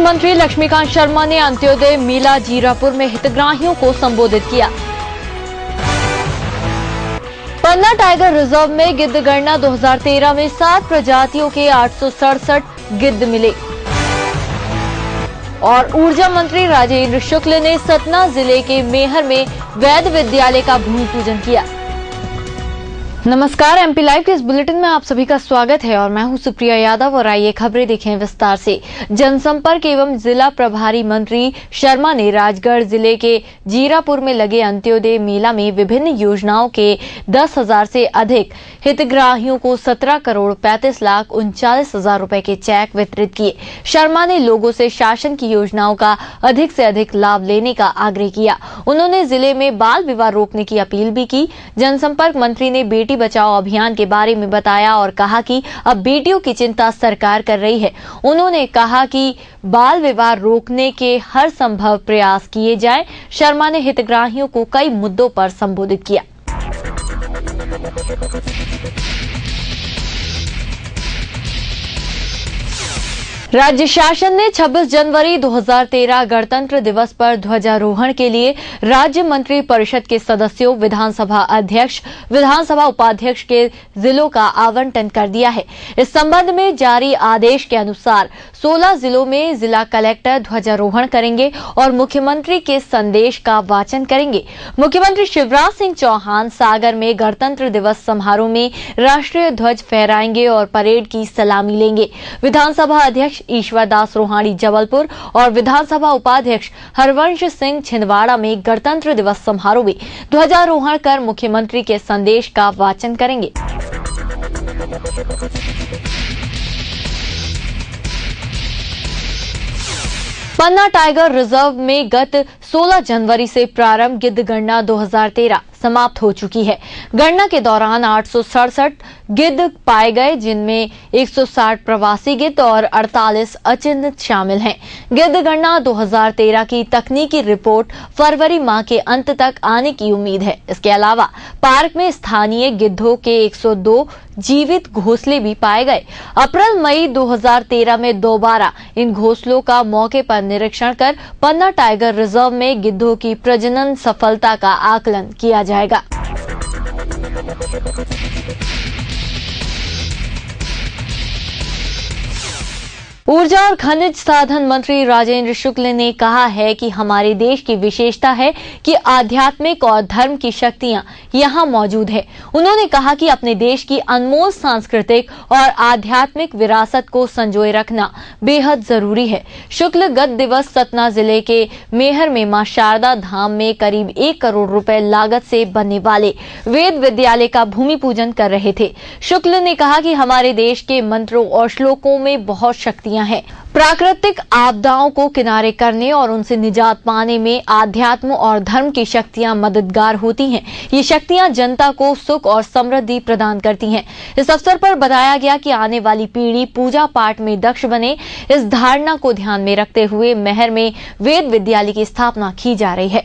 मंत्री लक्ष्मीकांत शर्मा ने अंत्योदय मेला जीरापुर में हितग्राहियों को संबोधित किया। पन्ना टाइगर रिजर्व में गिद्ध गणना 2013 में 7 प्रजातियों के 867 गिद्ध मिले। और ऊर्जा मंत्री राजेंद्र शुक्ल ने सतना जिले के मेहर में वैद्य विद्यालय का भूमि पूजन किया। नमस्कार, एमपी लाइव के इस बुलेटिन में आप सभी का स्वागत है और मैं हूं सुप्रिया यादव। और आइए खबरें देखें विस्तार से। जनसंपर्क एवं जिला प्रभारी मंत्री शर्मा ने राजगढ़ जिले के जीरापुर में लगे अंत्योदय मेला में विभिन्न योजनाओं के 10,000 से अधिक हितग्राहियों को 17 करोड़ 35,39,000 रुपए के चेक वितरित किए। शर्मा ने लोगों से शासन की योजनाओं का अधिक से अधिक लाभ लेने का आग्रह किया। उन्होंने जिले में बाल विवाह रोकने की अपील भी की। जनसंपर्क मंत्री ने बेटी बचाओ अभियान के बारे में बताया और कहा कि अब बेटियों की चिंता सरकार कर रही है। उन्होंने कहा कि बाल विवाह रोकने के हर संभव प्रयास किए जाएं। शर्मा ने हितग्राहियों को कई मुद्दों पर संबोधित किया। राज्य शासन ने 26 जनवरी 2013 गणतंत्र दिवस पर ध्वजारोहण के लिए राज्य मंत्री परिषद के सदस्यों, विधानसभा अध्यक्ष, विधानसभा उपाध्यक्ष के जिलों का आवंटन कर दिया है। इस संबंध में जारी आदेश के अनुसार 16 जिलों में जिला कलेक्टर ध्वजारोहण करेंगे और मुख्यमंत्री के संदेश का वाचन करेंगे। मुख्यमंत्री शिवराज सिंह चौहान सागर में गणतंत्र दिवस समारोह में राष्ट्रीय ध्वज फहराएंगे और परेड की सलामी लेंगे। विधानसभा अध्यक्ष ईश्वर दास रोहाणी जबलपुर और विधानसभा उपाध्यक्ष हरवंश सिंह छिंदवाड़ा में गणतंत्र दिवस समारोह में ध्वजारोहण कर मुख्यमंत्री के संदेश का वाचन करेंगे। पन्ना टाइगर रिजर्व में गत 16 जनवरी से प्रारंभ गिद्ध गणना 2013 समाप्त हो चुकी है। गणना के दौरान 867 गिद्ध पाए गए, जिनमें 160 प्रवासी गिद्ध और 48 अचिन्हित शामिल हैं। गिद्ध गणना 2013 की तकनीकी रिपोर्ट फरवरी माह के अंत तक आने की उम्मीद है। इसके अलावा पार्क में स्थानीय गिद्धों के 102 जीवित घोंसले भी पाए गए। अप्रैल मई 2013 में दोबारा इन घोंसलों का मौके पर निरीक्षण कर पन्ना टाइगर रिजर्व में गिद्धों की प्रजनन सफलता का आकलन किया जाएगा। ऊर्जा और खनिज साधन मंत्री राजेंद्र शुक्ल ने कहा है कि हमारे देश की विशेषता है कि आध्यात्मिक और धर्म की शक्तियां यहां मौजूद है। उन्होंने कहा कि अपने देश की अनमोल सांस्कृतिक और आध्यात्मिक विरासत को संजोए रखना बेहद जरूरी है। शुक्ल गत दिवस सतना जिले के मेहर में मां शारदा धाम में करीब 1 करोड़ रुपए लागत से बनने वाले वेद विद्यालय का भूमि पूजन कर रहे थे। शुक्ल ने कहा कि हमारे देश के मंत्रों और श्लोकों में बहुत शक्तियां है। प्राकृतिक आपदाओं को किनारे करने और उनसे निजात पाने में आध्यात्म और धर्म की शक्तियां मददगार होती हैं। ये शक्तियां जनता को सुख और समृद्धि प्रदान करती हैं। इस अवसर पर बताया गया कि आने वाली पीढ़ी पूजा पाठ में दक्ष बने, इस धारणा को ध्यान में रखते हुए मेहर में वेद विद्यालय की स्थापना की जा रही है।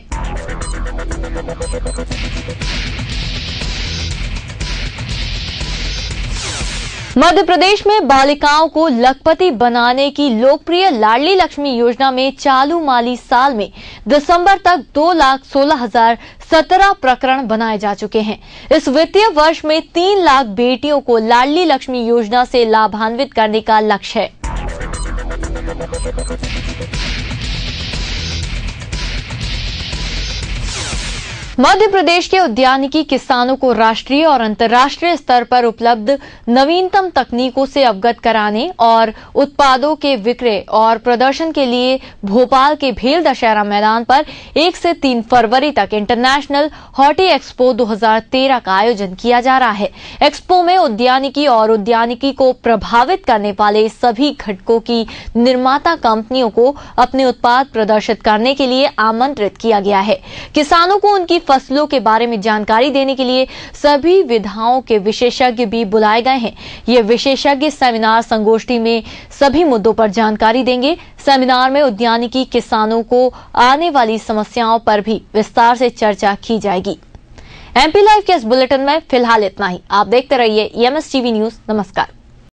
मध्य प्रदेश में बालिकाओं को लखपति बनाने की लोकप्रिय लाडली लक्ष्मी योजना में चालू माली साल में दिसंबर तक 2,16,017 प्रकरण बनाए जा चुके हैं। इस वित्तीय वर्ष में 3 लाख बेटियों को लाडली लक्ष्मी योजना से लाभान्वित करने का लक्ष्य है। मध्य प्रदेश के उद्यानिकी किसानों को राष्ट्रीय और अंतर्राष्ट्रीय स्तर पर उपलब्ध नवीनतम तकनीकों से अवगत कराने और उत्पादों के विक्रय और प्रदर्शन के लिए भोपाल के भेल दशहरा मैदान पर 1 से 3 फरवरी तक इंटरनेशनल हॉर्टी एक्सपो 2013 का आयोजन किया जा रहा है। एक्सपो में उद्यानिकी और उद्यानिकी को प्रभावित करने वाले सभी घटकों की निर्माता कंपनियों को अपने उत्पाद प्रदर्शित करने के लिए आमंत्रित किया गया है। किसानों को उनकी फसलों के बारे में जानकारी देने के लिए सभी विधाओं के विशेषज्ञ भी बुलाए गए हैं। ये विशेषज्ञ सेमिनार संगोष्ठी में सभी मुद्दों पर जानकारी देंगे। सेमिनार में उद्यानिकी किसानों को आने वाली समस्याओं पर भी विस्तार से चर्चा की जाएगी। एमपी लाइव के इस बुलेटिन में फिलहाल इतना ही। आप देखते रहिए EMS टीवी न्यूज। नमस्कार।